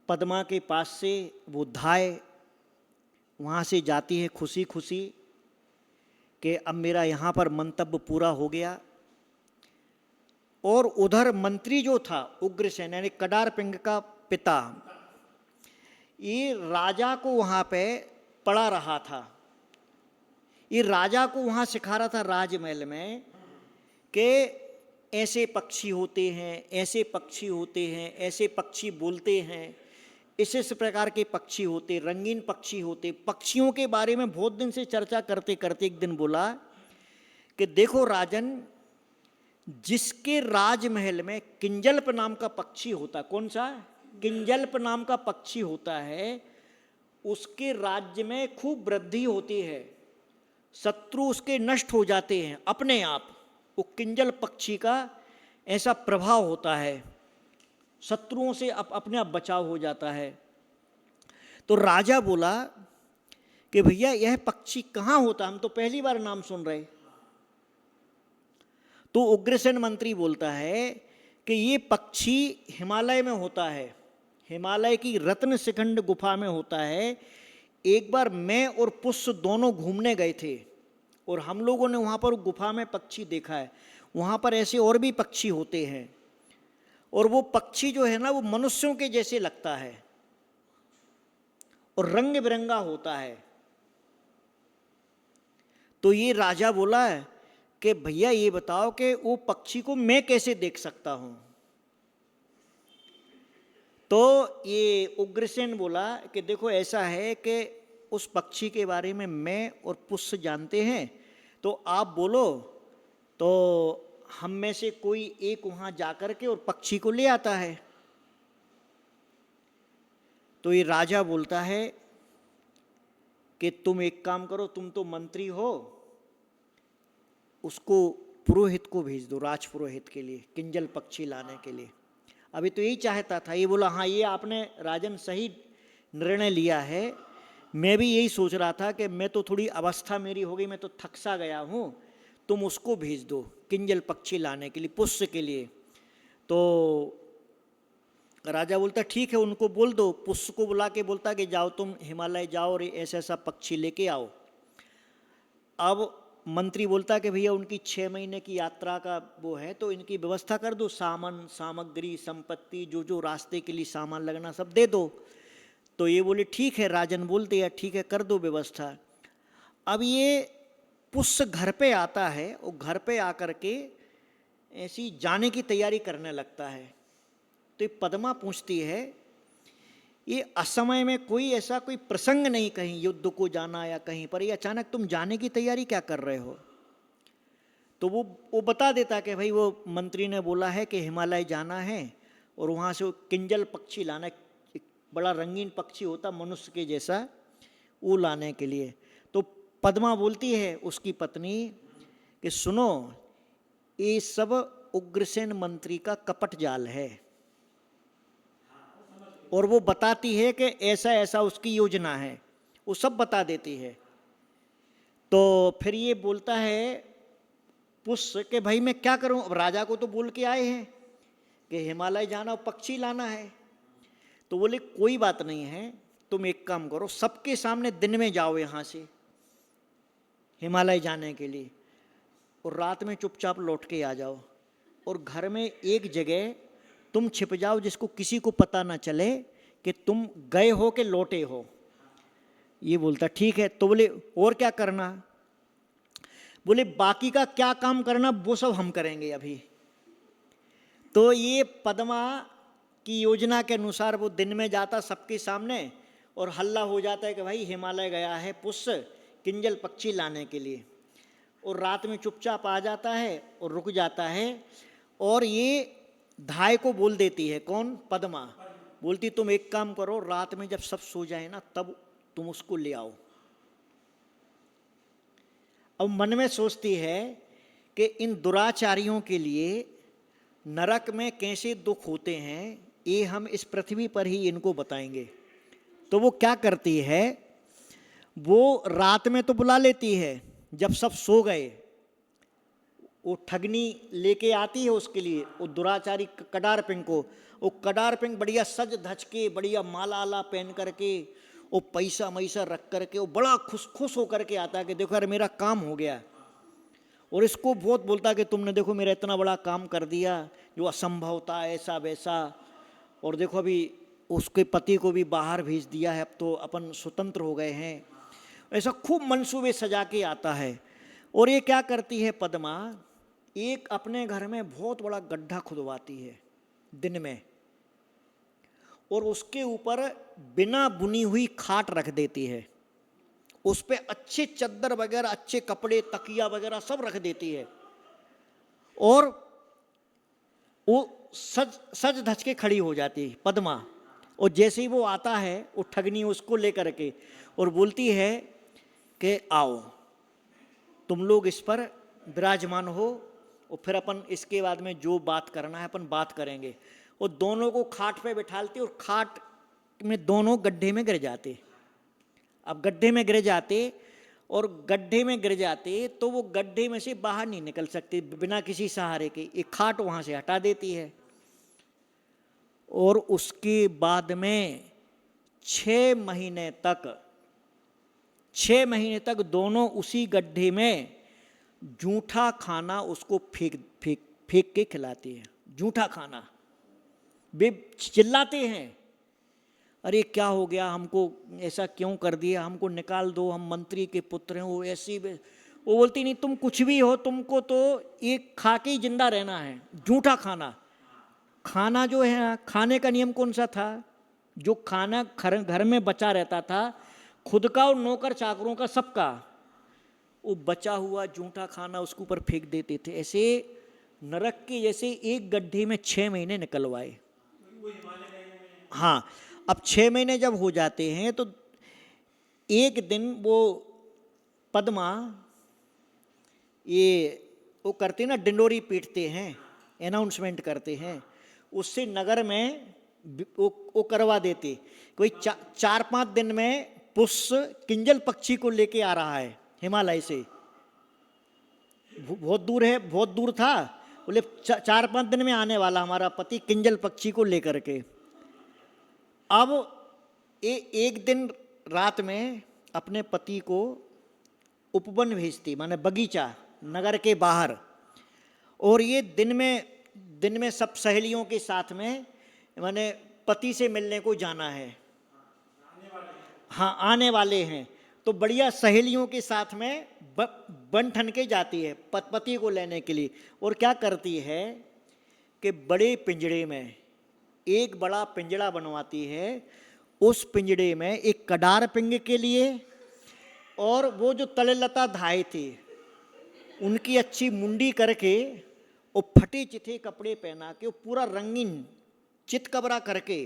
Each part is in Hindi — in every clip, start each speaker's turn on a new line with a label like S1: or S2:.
S1: पद्मा के पास से वो धाय वहाँ से जाती है खुशी खुशी कि अब मेरा यहाँ पर मंतव्य पूरा हो गया। और उधर मंत्री जो था उग्रसेन यानी कडारपिंग का पिता, ये राजा को वहाँ पे पढ़ा रहा था, ये राजा को वहाँ सिखा रहा था राजमहल में कि ऐसे पक्षी होते हैं, ऐसे पक्षी होते हैं, ऐसे पक्षी बोलते हैं, इस प्रकार के पक्षी होते, रंगीन पक्षी होते। पक्षियों के बारे में बहुत दिन से चर्चा करते करते एक दिन बोला कि देखो राजन, जिसके राजमहल में किंजल्प नाम का पक्षी होता, कौन सा किंजल्प नाम का पक्षी होता है, उसके राज्य में खूब वृद्धि होती है, शत्रु उसके नष्ट हो जाते हैं अपने आप। वो किंजल पक्षी का ऐसा प्रभाव होता है, शत्रुओं से अपने आप बचाव हो जाता है। तो राजा बोला कि भैया यह पक्षी कहाँ होता, हम तो पहली बार नाम सुन रहे। तो उग्रसेन मंत्री बोलता है कि ये पक्षी हिमालय में होता है, हिमालय की रत्न शिखंड गुफा में होता है। एक बार मैं और पुष्य दोनों घूमने गए थे और हम लोगों ने वहाँ पर गुफा में पक्षी देखा है। वहाँ पर ऐसे और भी पक्षी होते हैं और वो पक्षी जो है ना वो मनुष्यों के जैसे लगता है और रंग बिरंगा होता है। तो ये राजा बोला है कि भैया ये बताओ कि वो पक्षी को मैं कैसे देख सकता हूं। तो ये उग्रसेन बोला कि देखो ऐसा है कि उस पक्षी के बारे में मैं और पुष्य जानते हैं, तो आप बोलो तो हम में से कोई एक वहां जाकर के और पक्षी को ले आता है। तो ये राजा बोलता है कि तुम एक काम करो, तुम तो मंत्री हो, उसको पुरोहित को भेज दो, राज पुरोहित के लिए किंजल पक्षी लाने के लिए। अभी तो यही चाहता था, ये बोला हाँ ये आपने राजन सही निर्णय लिया है, मैं भी यही सोच रहा था कि मैं तो थोड़ी अवस्था मेरी हो गई, मैं तो थक सा गया हूँ, तुम उसको भेज दो किंजल पक्षी लाने के लिए, पुष्य के लिए। तो राजा बोलता ठीक है उनको बोल दो, पुष्य को बुला के बोलता कि जाओ तुम हिमालय जाओ और ऐसा ऐसा पक्षी लेके आओ। अब मंत्री बोलता कि भैया उनकी 6 महीने की यात्रा का वो है, तो इनकी व्यवस्था कर दो, सामान सामग्री संपत्ति जो जो रास्ते के लिए सामान लगना सब दे दो। तो ये बोले ठीक है, राजन बोल दिया ठीक है कर दो व्यवस्था। अब ये पुष्य घर पे आता है और घर पे आकर के ऐसी जाने की तैयारी करने लगता है। तो ये पद्मा पूछती है ये असमय में कोई ऐसा कोई प्रसंग नहीं कहीं युद्ध को जाना या कहीं पर, ये अचानक तुम जाने की तैयारी क्या कर रहे हो। तो वो बता देता कि भाई वो मंत्री ने बोला है कि हिमालय जाना है और वहाँ से वो किंजल पक्षी लाना, एक बड़ा रंगीन पक्षी होता मनुष्य के जैसा, वो लाने के लिए। तो पद्मा बोलती है उसकी पत्नी कि सुनो ये सब उग्रसेन मंत्री का कपट जाल है, और वो बताती है कि ऐसा ऐसा उसकी योजना है, वो सब बता देती है। तो फिर ये बोलता है पुष्य कि भाई मैं क्या करूं, अब राजा को तो बोल के आए हैं कि हिमालय जाना और पक्षी लाना है। तो बोले कोई बात नहीं है, तुम एक काम करो, सबके सामने दिन में जाओ यहाँ से हिमालय जाने के लिए और रात में चुपचाप लौट के आ जाओ, और घर में एक जगह तुम छिप जाओ जिसको किसी को पता ना चले कि तुम गए हो कि लौटे हो। ये बोलता ठीक है। तो बोले और क्या करना, बोले बाकी का क्या काम करना वो सब हम करेंगे अभी। तो ये पद्मा की योजना के अनुसार वो दिन में जाता सबके सामने और हल्ला हो जाता है कि भाई हिमालय गया है पुष्य किंजल पक्षी लाने के लिए, और रात में चुपचाप आ जाता है और रुक जाता है। और ये धाय को बोल देती है, कौन, पद्मा बोलती तुम एक काम करो, रात में जब सब सो जाए ना तब तुम उसको ले आओ। अब मन में सोचती है कि इन दुराचारियों के लिए नरक में कैसे दुख होते हैं ये हम इस पृथ्वी पर ही इनको बताएंगे। तो वो क्या करती है, वो रात में तो बुला लेती है, जब सब सो गए वो ठगनी लेके आती है उसके लिए, वो दुराचारी कडारपिंग को, वो कडार पिंग बढ़िया सज धज के, बढ़िया माला आला पहन करके, वो पैसा मैसा रख करके, वो बड़ा खुश होकर के आता है कि देखो यार मेरा काम हो गया। और इसको बहुत बोलता है कि तुमने देखो मेरा इतना बड़ा काम कर दिया जो असंभव था, ऐसा वैसा। और देखो अभी उसके पति को भी बाहर भेज दिया है, अब तो अपन स्वतंत्र हो गए हैं। ऐसा खूब मंसूबे सजा के आता है। और ये क्या करती है पद्मा, एक अपने घर में बहुत बड़ा गड्ढा खुदवाती है दिन में, और उसके ऊपर बिना बुनी हुई खाट रख देती है, उस पे अच्छे चद्दर वगैरह, अच्छे कपड़े, तकिया वगैरह सब रख देती है। और वो सज धज के खड़ी हो जाती है पद्मा। और जैसे ही वो आता है, वो ठगनी उसको लेकर के और बोलती है कि आओ तुम लोग इस पर विराजमान हो, और फिर अपन इसके बाद में जो बात करना है अपन बात करेंगे। और दोनों को खाट पे बिठालती और खाट में दोनों गड्ढे में गिर जाते। अब गड्ढे में गिर जाते, और गड्ढे में गिर जाते तो वो गड्ढे में से बाहर नहीं निकल सकते बिना किसी सहारे के। एक खाट वहाँ से हटा देती है, और उसके बाद में 6 महीने तक दोनों उसी गड्ढे में जूठा खाना उसको फेंक के खिलाती है। जूठा खाना। वे चिल्लाते हैं, अरे क्या हो गया, हमको ऐसा क्यों कर दिया, हमको निकाल दो, हम मंत्री के पुत्र हैं। वो ऐसी वो बोलती नहीं, तुम कुछ भी हो, तुमको तो एक खा के ही जिंदा रहना है। जूठा खाना। खाना जो है, खाने का नियम कौन सा था, जो खाना घर में बचा रहता था, खुद का और नौकर चाकरों का, सबका, वो बचा हुआ जूठा खाना उसके ऊपर फेंक देते थे। ऐसे नरक के जैसे एक गड्ढे में 6 महीने निकलवाए। हाँ, अब 6 महीने जब हो जाते हैं तो एक दिन वो पद्मा वो करते ना, डिंडोरी पीटते हैं, अनाउंसमेंट करते हैं, उससे नगर में वो करवा देते। कोई 4-5 दिन में पुष्प किंजल पक्षी को लेके आ रहा है हिमालय से। बहुत दूर है, बहुत दूर था, बोले 4-5 दिन में आने वाला हमारा पति किंजल पक्षी को लेकर के। अब एक दिन रात में अपने पति को उपवन भेजती, माने बगीचा, नगर के बाहर। और ये दिन में सब सहेलियों के साथ में, माने पति से मिलने को जाना है। हाँ, आने वाले हैं। तो बढ़िया सहेलियों के साथ में बन ठन के जाती है पति को लेने के लिए। और क्या करती है कि बड़े पिंजड़े में एक बड़ा पिंजड़ा बनवाती है। उस पिंजड़े में एक कडार पिंग के लिए, और वो जो तलेलता धाए थे उनकी अच्छी मुंडी करके, और फटे चिथे कपड़े पहना के, वो पूरा रंगीन चितकबरा करके,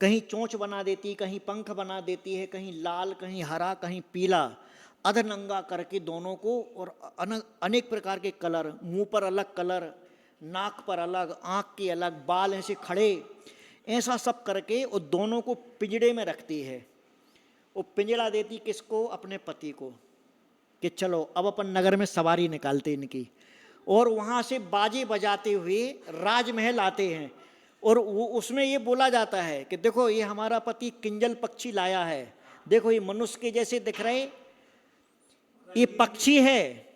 S1: कहीं चोंच बना देती, कहीं पंख बना देती है, कहीं लाल, कहीं हरा, कहीं पीला, अधनंगा करके दोनों को। और अनेक प्रकार के कलर, मुंह पर अलग कलर, नाक पर अलग, आँख के अलग, बाल ऐसे खड़े, ऐसा सब करके वो दोनों को पिंजड़े में रखती है। वो पिंजड़ा देती किसको, अपने पति को, कि चलो अब अपन नगर में सवारी निकालते इनकी। और वहाँ से बाजे बजाते हुए राजमहल आते हैं। और वो उसमें ये बोला जाता है कि देखो ये हमारा पति किंजल पक्षी लाया है, देखो ये मनुष्य के जैसे दिख रहे, ये पक्षी है,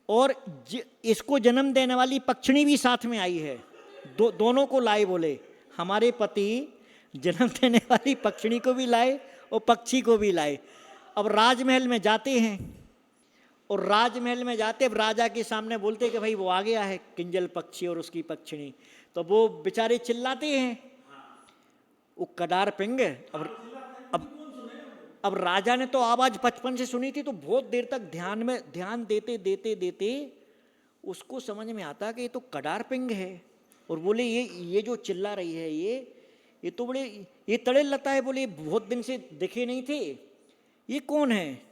S1: और इसको जन्म देने वाली पक्षिणी भी साथ में आई है। दोनों को लाए, बोले हमारे पति जन्म देने वाली पक्षिणी को भी लाए और पक्षी को भी लाए। अब राजमहल में जाते हैं, और राजमहल में जाते अब राजा के सामने बोलते कि भाई वो आ गया है किंजल पक्षी और उसकी पक्षिणी। तो वो बेचारे चिल्लाते हैं, वो कडार पिंग। अब राजा ने तो आवाज बचपन से सुनी थी, तो बहुत देर तक ध्यान देते उसको समझ में आता कि ये तो कडार पिंग है। और बोले ये जो चिल्ला रही है, ये तो बड़े, ये तड़े लता है, बोले बहुत दिन से दिखे नहीं थे, ये कौन है।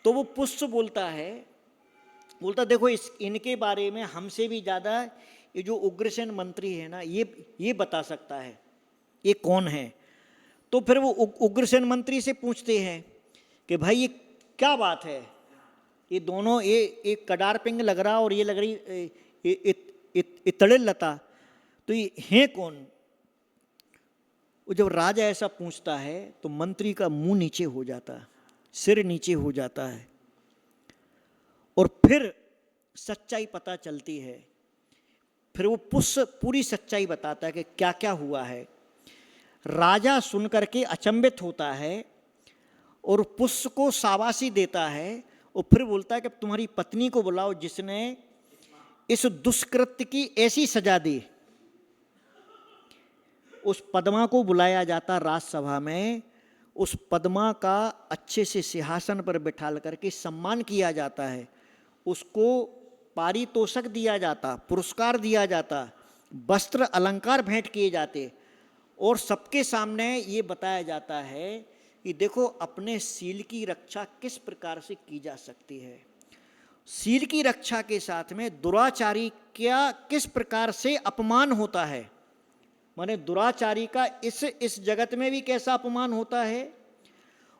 S1: तो वो पुष्प बोलता देखो इनके बारे में हमसे भी ज़्यादा ये जो उग्रसेन मंत्री है ना, ये बता सकता है ये कौन है। तो फिर वो उग्रसेन मंत्री से पूछते हैं कि भाई ये क्या बात है, ये दोनों, ये एक कडार पिंग लग रहा और ये लग रही तड़े लता, तो ये हैं कौन। और जब राजा ऐसा पूछता है तो मंत्री का मुंह नीचे हो जाता है, सिर नीचे हो जाता है, और फिर सच्चाई पता चलती है। फिर वो पुष्य पूरी सच्चाई बताता है कि क्या क्या हुआ है। राजा सुनकर के अचंभित होता है और पुष्य को शाबाशी देता है और फिर बोलता है कि तुम्हारी पत्नी को बुलाओ जिसने इस दुष्कृत्य की ऐसी सजा दी। उस पद्मा को बुलाया जाता राजसभा में, उस पद्मा का अच्छे से सिंहासन पर बिठाल करके सम्मान किया जाता है, उसको पारितोषक दिया जाता, पुरस्कार दिया जाता, वस्त्र अलंकार भेंट किए जाते, और सबके सामने ये बताया जाता है कि देखो अपने सील की रक्षा किस प्रकार से की जा सकती है। सील की रक्षा के साथ में दुराचारी क्या किस प्रकार से अपमान होता है, माने दुराचारी का इस जगत में भी कैसा अपमान होता है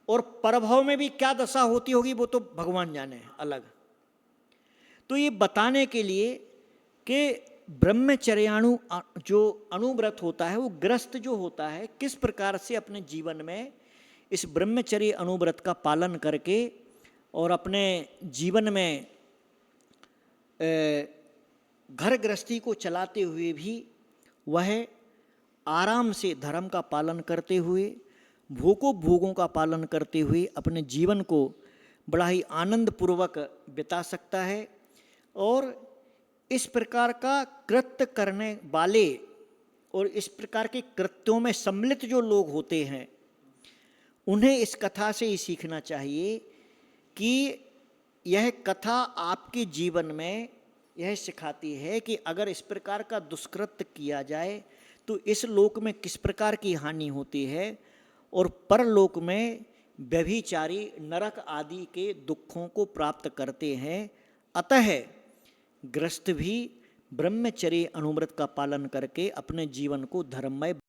S1: और परभव में भी क्या दशा होती होगी वो तो भगवान जाने अलग। तो ये बताने के लिए कि ब्रह्मचर्याणु जो अनुव्रत होता है वो गृहस्थ जो होता है किस प्रकार से अपने जीवन में इस ब्रह्मचर्य अनुव्रत का पालन करके और अपने जीवन में घर गृहस्थी को चलाते हुए भी वह आराम से धर्म का पालन करते हुए, भोगों का पालन करते हुए अपने जीवन को बड़ा ही आनंद पूर्वक बिता सकता है। और इस प्रकार का कृत्य करने वाले और इस प्रकार के कृत्यों में सम्मिलित जो लोग होते हैं उन्हें इस कथा से ही सीखना चाहिए कि यह कथा आपके जीवन में यह सिखाती है कि अगर इस प्रकार का दुष्कृत्य किया जाए तो इस लोक में किस प्रकार की हानि होती है और परलोक में व्यभिचारी नरक आदि के दुखों को प्राप्त करते हैं। अतः गृहस्थ भी ब्रह्मचर्य अनुव्रत का पालन करके अपने जीवन को धर्ममय